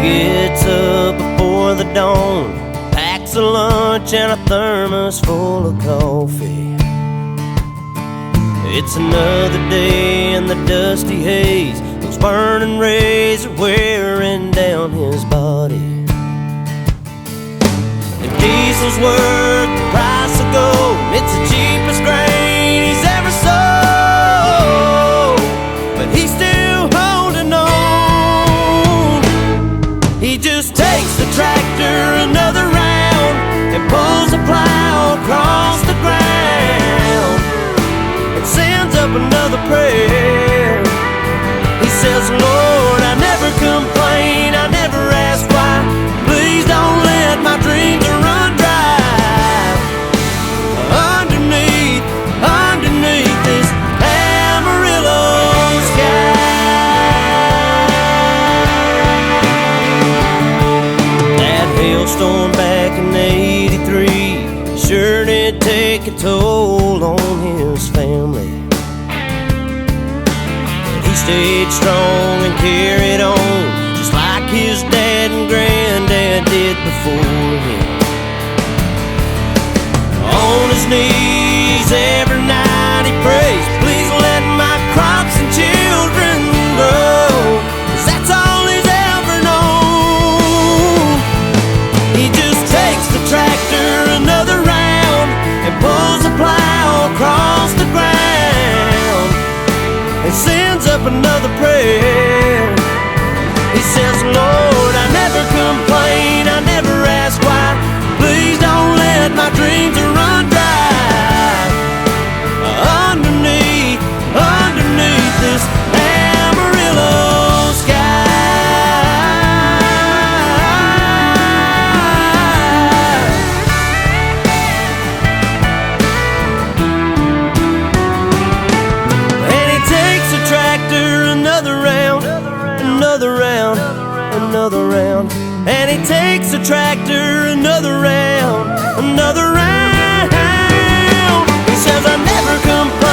gets up before the dawn, packs a lunch and a thermos full of coffee. It's another day in the dusty haze. Those burning rays are wearing down his body. If diesel's worth the price of gold, it's the cheapest grain he's ever sold. But he's still holding on. He just takes the tractor another round and pulls the plow across the ground and sends up another prayer. He says, Lord, I never complain, I never ask why. Please don't let my dreams run dry. Underneath this Amarillo sky. That hailstorm back in '83 sure did take a toll on his family. But he stayed strong and carried on, just like his dad and granddad did before him. On his knees every night he prays, please let my crops and children grow, 'cause that's all he's ever known. He just takes the tractor another round and pulls the plow across the ground and sends up another prayer. He says, Lord, I never complain, I never ask why. Please don't let my dreams run dry. Underneath this Amarillo sky. And he takes the tractor another round, another round, another round. And he takes the tractor another round, another round. He says, I never complain,